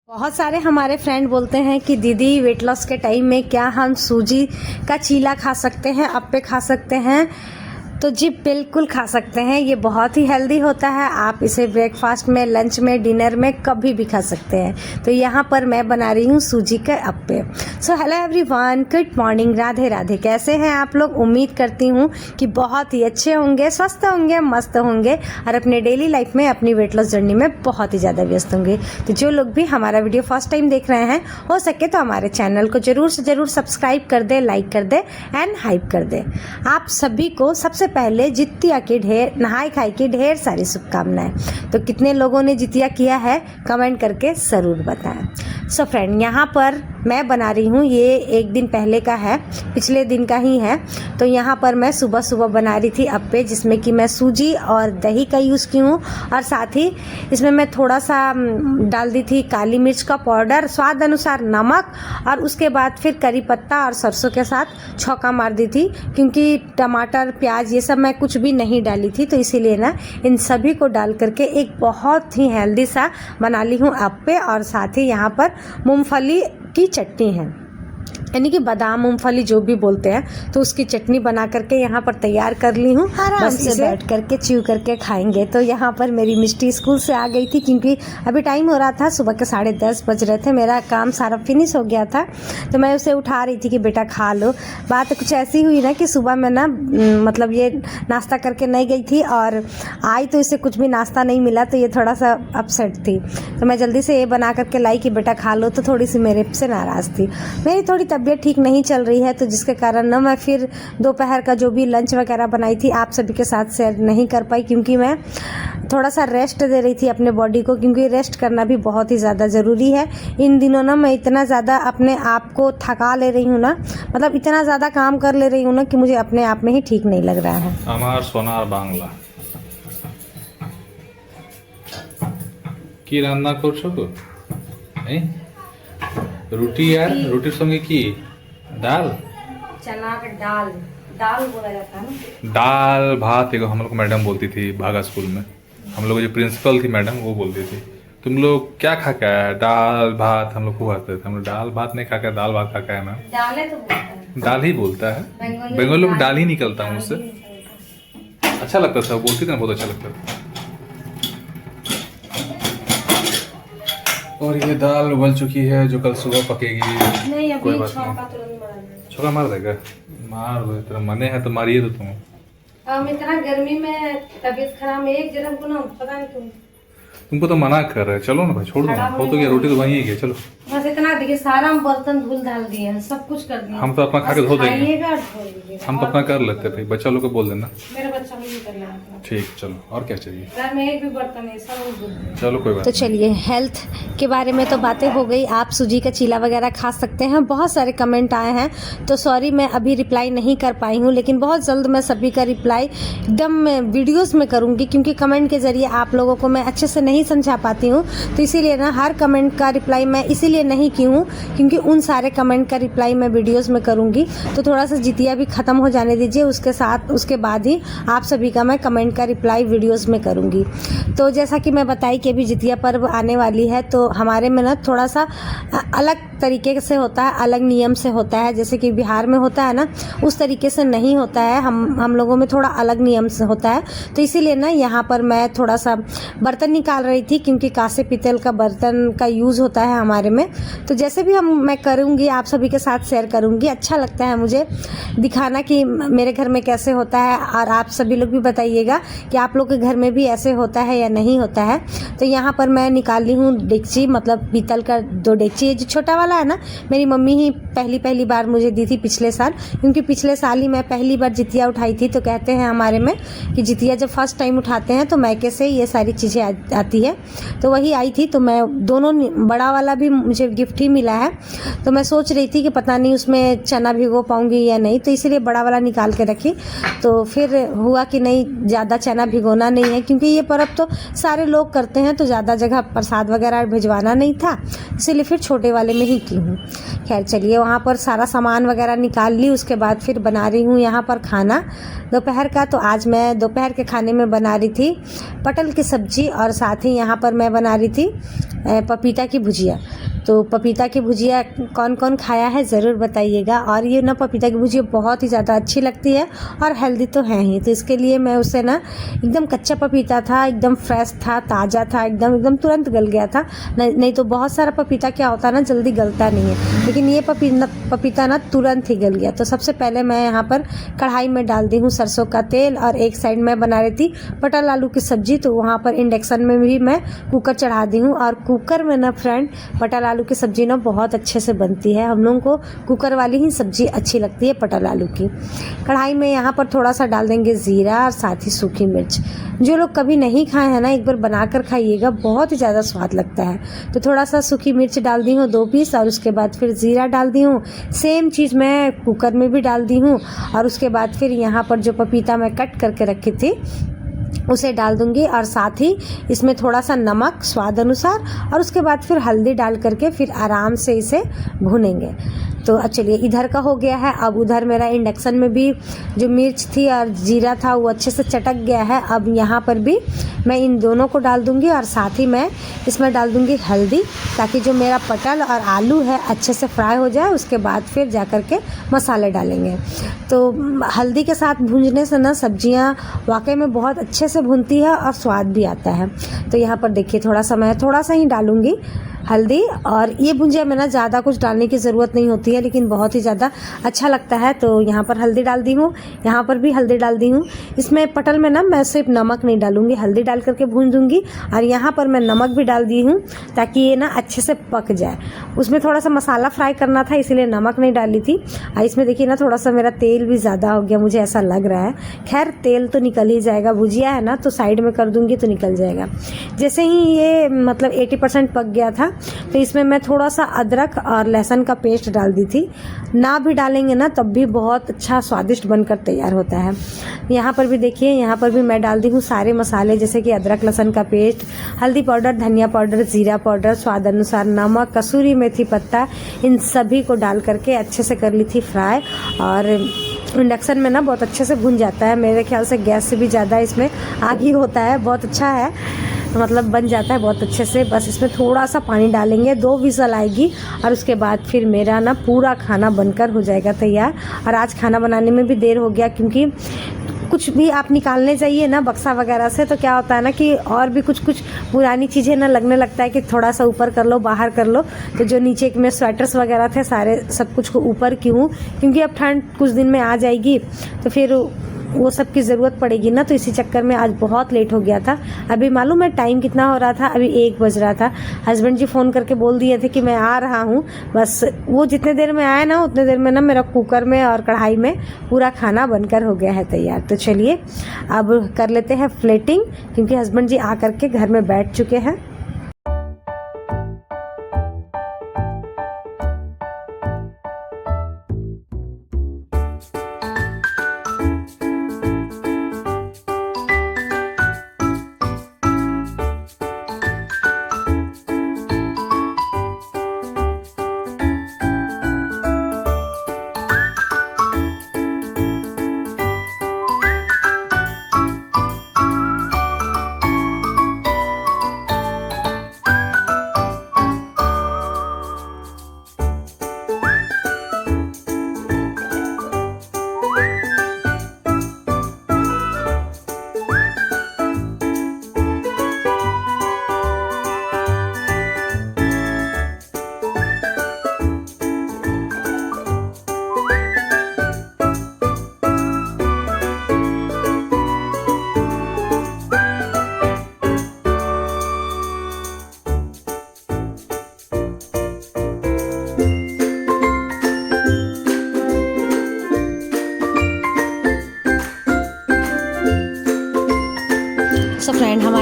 बहुत सारे हमारे फ्रेंड बोलते हैं कि दीदी वेट लॉस के टाइम में क्या हम सूजी का चीला खा सकते हैं, अप्पे खा सकते हैं? तो जी बिल्कुल खा सकते हैं। ये बहुत ही हेल्दी होता है। आप इसे ब्रेकफास्ट में, लंच में, डिनर में कभी भी खा सकते हैं। तो यहाँ पर मैं बना रही हूँ सूजी के appe. So hello everyone, good morning, Radhe Radhe. कैसे हैं आप लोग? उम्मीद करती हूँ कि बहुत ही अच्छे होंगे, स्वस्थ होंगे, मस्त होंगे और अपने डेली लाइफ में, अपनी वेट लॉस जर्नी में बहुत ही ज़्यादा व्यस्त होंगे। तो जो लोग भी हमारा वीडियो फर्स्ट टाइम देख रहे हैं, हो सके तो हमारे चैनल को ज़रूर से ज़रूर सब्सक्राइब कर दे, लाइक कर दे एंड हाइप कर दे। आप सभी को सबसे पहले जितिया की ढेर नहाई खाई की ढेर सारी शुभकामनाएं। तो कितने लोगों ने जितिया किया है कमेंट करके ज़रूर बताएं। सो फ्रेंड, यहाँ पर मैं बना रही हूँ, ये एक दिन पहले का है, पिछले दिन का ही है। तो यहाँ पर मैं सुबह सुबह बना रही थी अप्पे, जिसमें कि मैं सूजी और दही का यूज़ की हूँ और साथ ही इसमें मैं थोड़ा सा डाल दी थी काली मिर्च का पाउडर, स्वाद अनुसार नमक और उसके बाद फिर करी पत्ता और सरसों के साथ छौंका मार दी थी, क्योंकि टमाटर प्याज ये सब मैं कुछ भी नहीं डाली थी। तो इसीलिए ना इन सभी को डाल करके एक बहुत ही हेल्दी सा बना ली हूँ अप्पे। और साथ ही यहाँ पर मूंगफली की चटनी है, यानी कि बादाम मूंगफली जो भी बोलते हैं, तो उसकी चटनी बना करके यहाँ पर तैयार कर ली हूँ। आराम से बैठ करके च्यू करके खाएंगे। तो यहाँ पर मेरी मिष्टी स्कूल से आ गई थी, क्योंकि अभी टाइम हो रहा था, सुबह के 10:30 बज रहे थे। मेरा काम सारा फिनिश हो गया था, तो मैं उसे उठा रही थी कि बेटा खा लो। बात कुछ ऐसी हुई ना कि सुबह में ना मतलब ये नाश्ता करके नहीं गई थी और आई तो इसे कुछ भी नाश्ता नहीं मिला, तो ये थोड़ा सा अपसेट थी। तो मैं जल्दी से ये बना करके लाई कि बेटा खा लो, तो थोड़ी सी मेरे से नाराज़ थी। मेरी थोड़ी तबीयत ठीक नहीं चल रही है, तो जिसके कारण ना मैं फिर दोपहर का जो भी लंच वगैरह बनाई थी आप सभी के साथ शेयर नहीं कर पाई, क्योंकि मैं थोड़ा सा रेस्ट दे रही थी अपने बॉडी को, क्योंकि रेस्ट करना भी बहुत ही ज़्यादा ज़रूरी है। इन दिनों ना मैं इतना ज़्यादा अपने आप को थका ले रही हूँ ना, मतलब इतना ज़्यादा काम कर ले रही हूँ ना कि मुझे अपने आप में ही ठीक नहीं लग रहा है। আমার সোনার বাংলা কি রান্না করছো গো? এই রুটি আর রুটির সঙ্গে কি दाल? चना का दाल, दाल बोला जाता है ना। दाल भात एक हम लोग को मैडम बोलती थी भागा स्कूल में। हम लोग जो प्रिंसिपल थी मैडम, वो बोलती थी तुम लोग क्या खा के आया? दाल भात। हम लोग खूब हंसते थे। हम लोग दाल भात नहीं खा के दाल भात खा के आया। मैम दाल तो बोलता है, दाल ही बोलता है, बंगाली में दाल ही निकलता है मुझसे। अच्छा लगता था, बोलती थी ना, बहुत अच्छा लगता था। और ये दाल उबल चुकी है, जो कल सुबह पकेगी। नहीं, अभी कोई बात छौंका नहीं, तुरंत मार देना। छोका मार देगा। मार दो, तेरा मने है तो मारिए दो तुम। हम इतना गर्मी में तबीयत खराब है, एक जगह को ना पता नहीं क्यों। तुमको तो मना कर रहे हैं, चलो ना भाई, छोड़ दो ना। हो तो गया, रोटी तो वहीं है, चलो। बस इतना देखिए, सारा हम बर्तन धुल धाल दिए हैं, सब कुछ कर दिया। हम तो अपना खा के धो देंगे, खाइएगा और धो लीजिएगा। हम तो अपना कर लेते भाई, बच्चा लोग को बोल देना। मेरे बच्चा को भी करना है। ठीक, चलो। और क्या चाहिए? घर में एक भी बर्तन नहीं, सब धुल दिए। चलो कोई बात तो चलिए, हेल्थ के बारे में तो बातें हो गई। आप सूजी का चीला वगैरह खा सकते हैं। बहुत सारे कमेंट आए हैं, तो सॉरी मैं अभी रिप्लाई नहीं कर पाई हूँ, लेकिन बहुत जल्द मैं सभी का रिप्लाई एकदम वीडियोस में करूँगी, क्योंकि कमेंट के ज़रिए आप लोगों को मैं अच्छे से नहीं समझा पाती हूँ। तो इसीलिए ना हर कमेंट का रिप्लाई मैं इसीलिए नहीं की हूँ, क्योंकि उन सारे कमेंट का रिप्लाई मैं वीडियोस में करूँगी। तो थोड़ा सा जितिया भी ख़त्म हो जाने दीजिए, उसके बाद ही आप सभी का मैं कमेंट का रिप्लाई वीडियोस में करूँगी। तो जैसा कि मैं बताई कि अभी जितिया पर्व आने वाली है, तो हमारे में ना थोड़ा सा अलग तरीके से होता है, अलग नियम से होता है। जैसे कि बिहार में होता है ना, उस तरीके से नहीं होता है। हम लोगों में थोड़ा अलग नियम से होता है। तो इसीलिए ना यहाँ पर मैं थोड़ा सा बर्तन निकाल रही थी, क्योंकि कांसे पीतल का बर्तन का यूज़ होता है हमारे में। तो जैसे भी मैं करूँगी, आप सभी के साथ शेयर करूँगी। अच्छा लगता है मुझे दिखाना कि मेरे घर में कैसे होता है, और आप सभी लोग भी बताइएगा कि आप लोग के घर में भी ऐसे होता है या नहीं होता है। तो यहाँ पर मैं निकाल ली हूँ डेगची, मतलब पीतल का 2 डेगची। ये जो छोटा वाला है ना, मेरी मम्मी ही पहली बार मुझे दी थी पिछले साल, क्योंकि पिछले साल ही मैं पहली बार जितिया उठाई थी। तो कहते हैं हमारे में कि जितिया जब फर्स्ट टाइम उठाते हैं तो मैके से ये सारी चीज़ें आती है। तो वही आई थी, तो मैं दोनों, बड़ा वाला भी मुझे गिफ्ट ही मिला है, तो मैं सोच रही थी कि पता नहीं उसमें चना भिगो पाऊँगी या नहीं, तो इसलिए बड़ा वाला निकाल के रखी। तो फिर हुआ कि नहीं, ज़्यादा चना भिगोना नहीं है, क्योंकि ये पर्व तो सारे लोग करते हैं, तो ज़्यादा जगह प्रसाद वगैरह भिजवाना नहीं था, इसीलिए फिर छोटे वाले में ही की हूँ। खैर चलिए, वहाँ पर सारा सामान वगैरह निकाल ली, उसके बाद फिर बना रही हूँ यहाँ पर खाना दोपहर का। तो आज मैं दोपहर के खाने में बना रही थी पटल की सब्ज़ी, और साथ ही यहाँ पर मैं बना रही थी पपीता की भुजिया। तो पपीता की भुजिया कौन कौन खाया है ज़रूर बताइएगा। और ये ना पपीता की भुजिया बहुत ही ज़्यादा अच्छी लगती है और हेल्दी तो है ही, तो इसके लिए मैं उसे ना, एकदम कच्चा पपीता था, एकदम फ्रेश था, ताज़ा था, एकदम तुरंत गल गया था। नहीं तो बहुत सारा पपीता क्या होता है ना, जल्दी गलता नहीं है, लेकिन ये पपीता ना तुरंत ही गल गया। तो सबसे पहले मैं यहाँ पर कढ़ाई में डाल दी हूँ सरसों का तेल, और एक साइड में बना रही थी पटल आलू की सब्ज़ी, तो वहाँ पर इंडक्शन में भी मैं कुकर चढ़ा दी हूँ। और कुकर में ना फ्रेंड, पटल आलू की सब्ज़ी ना बहुत अच्छे से बनती है। हम लोगों को कुकर वाली ही सब्ज़ी अच्छी लगती है पटल आलू की। कढ़ाई में यहाँ पर थोड़ा सा डाल देंगे ज़ीरा और साथ ही सूखी मिर्च। जो लोग कभी नहीं खाए हैं ना, एक बार बनाकर खाइएगा, बहुत ही ज़्यादा स्वाद लगता है। तो थोड़ा सा सूखी मिर्च डाल दी हूँ 2 पीस, और उसके बाद फिर ज़ीरा डाल दी हूँ। सेम चीज़ मैं कुकर में भी डाल दी हूँ, और उसके बाद फिर यहाँ पर जो पपीता मैं कट करके रखी थी उसे डाल दूंगी, और साथ ही इसमें थोड़ा सा नमक स्वाद अनुसार, और उसके बाद फिर हल्दी डाल करके फिर आराम से इसे भूनेंगे। तो चलिए, इधर का हो गया है। अब उधर मेरा इंडक्शन में भी जो मिर्च थी और जीरा था वो अच्छे से चटक गया है। अब यहाँ पर भी मैं इन दोनों को डाल दूंगी, और साथ ही मैं इसमें डाल दूंगी हल्दी, ताकि जो मेरा पटल और आलू है अच्छे से फ्राई हो जाए। उसके बाद फिर जा कर के मसाले डालेंगे। तो हल्दी के साथ भूनने से ना सब्जियाँ वाकई में बहुत अच्छे से भूनती है और स्वाद भी आता है। तो यहाँ पर देखिए, मैं थोड़ा सा ही डालूंगी हल्दी, और ये भुंजिया में ना ज़्यादा कुछ डालने की ज़रूरत नहीं होती है, लेकिन बहुत ही ज़्यादा अच्छा लगता है। तो यहाँ पर हल्दी डाल दी हूँ, यहाँ पर भी हल्दी डाल दी हूँ। इसमें पटल में ना मैं सिर्फ नमक नहीं डालूंगी, हल्दी डाल करके भून दूँगी, और यहाँ पर मैं नमक भी डाल दी हूँ ताकि ये ना अच्छे से पक जाए। उसमें थोड़ा सा मसाला फ्राई करना था, इसीलिए नमक नहीं डाली थी। और इसमें देखिए ना, थोड़ा सा मेरा तेल भी ज़्यादा हो गया, मुझे ऐसा लग रहा है। खैर, तेल तो निकल ही जाएगा, भुजिया है ना, तो साइड में कर दूँगी तो निकल जाएगा। जैसे ही ये मतलब 80% पक गया था, तो इसमें मैं थोड़ा सा अदरक और लहसुन का पेस्ट डाल दी थी। ना भी डालेंगे ना तब भी बहुत अच्छा स्वादिष्ट बनकर तैयार होता है। यहाँ पर भी देखिए, यहाँ पर भी मैं डाल दी हूँ सारे मसाले, जैसे कि अदरक लहसुन का पेस्ट, हल्दी पाउडर, धनिया पाउडर, जीरा पाउडर, स्वाद अनुसार नमक, कसूरी मेथी पत्ता, इन सभी को डाल करके अच्छे से कर ली थी फ्राई। और इंडक्शन में ना बहुत अच्छे से भुन जाता है, मेरे ख्याल से गैस से भी ज़्यादा इसमें आग ही होता है, बहुत अच्छा है, मतलब बन जाता है बहुत अच्छे से। बस इसमें थोड़ा सा पानी डालेंगे, 2 विसल आएगी, और उसके बाद फिर मेरा ना पूरा खाना बनकर हो जाएगा तैयार। और आज खाना बनाने में भी देर हो गया, क्योंकि कुछ भी आप निकालने जाइए ना बक्सा वगैरह से, तो क्या होता है ना कि और भी कुछ पुरानी चीज़ें ना लगने लगता है कि थोड़ा सा ऊपर कर लो, बाहर कर लो। तो जो नीचे में स्वेटर्स वगैरह थे, सारे सब कुछ को ऊपर क्यों, क्योंकि अब ठंड कुछ दिन में आ जाएगी, तो फिर वो सब की ज़रूरत पड़ेगी ना। तो इसी चक्कर में आज बहुत लेट हो गया था। अभी मालूम है टाइम कितना हो रहा था? अभी 1 बज रहा था। हस्बैंड जी फ़ोन करके बोल दिए थे कि मैं आ रहा हूँ। बस वो जितने देर में आए ना, उतने देर में ना मेरा कुकर में और कढ़ाई में पूरा खाना बनकर हो गया है तैयार। तो चलिए अब कर लेते हैं प्लेटिंग, क्योंकि हस्बैंड जी आ करके घर में बैठ चुके हैं।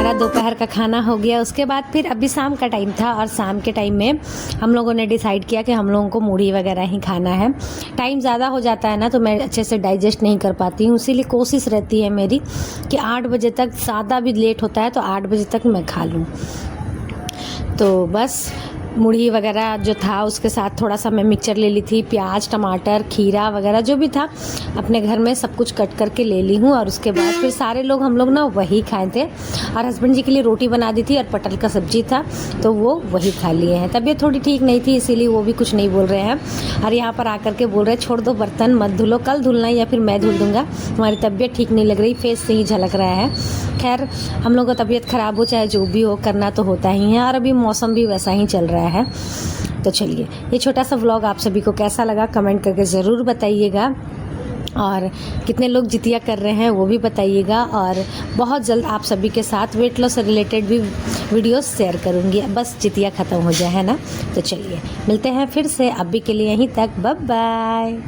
हमारा दोपहर का खाना हो गया। उसके बाद फिर अभी शाम का टाइम था और शाम के टाइम में हम लोगों ने डिसाइड किया कि हम लोगों को मूढ़ी वगैरह ही खाना है। टाइम ज़्यादा हो जाता है ना तो मैं अच्छे से डाइजेस्ट नहीं कर पाती हूँ, इसीलिए कोशिश रहती है मेरी कि 8 बजे तक, ज़्यादा भी लेट होता है तो 8 बजे तक मैं खा लूँ। तो बस मूढ़ी वगैरह जो था उसके साथ थोड़ा सा मैं मिक्सचर ले ली थी, प्याज, टमाटर, खीरा वगैरह जो भी था अपने घर में सब कुछ कट करके ले ली हूँ। और उसके बाद फिर सारे लोग हम लोग ना वही खाए थे और हस्बैंड जी के लिए रोटी बना दी थी और पटल का सब्जी था तो वो वही खा लिए हैं। तबीयत थोड़ी ठीक नहीं थी इसीलिए वो भी कुछ नहीं बोल रहे हैं और यहाँ पर आकर के बोल रहे हैं छोड़ दो बर्तन मत धुलो, कल धुलना या फिर मैं धुल दूँगा, हमारी तबीयत ठीक नहीं लग रही, फेस से ही झलक रहा है। खैर हम लोग का तबीयत ख़राब हो चाहे जो भी हो, करना तो होता ही है और अभी मौसम भी वैसा ही चल रहा है। तो चलिए, ये छोटा सा व्लॉग आप सभी को कैसा लगा कमेंट करके ज़रूर बताइएगा और कितने लोग जितिया कर रहे हैं वो भी बताइएगा। और बहुत जल्द आप सभी के साथ वेट लॉस से रिलेटेड भी वीडियोस शेयर करूँगी, बस जितिया ख़त्म हो जाए, है ना। तो चलिए मिलते हैं फिर से, अभी के लिए यहीं तक, बाय बाय।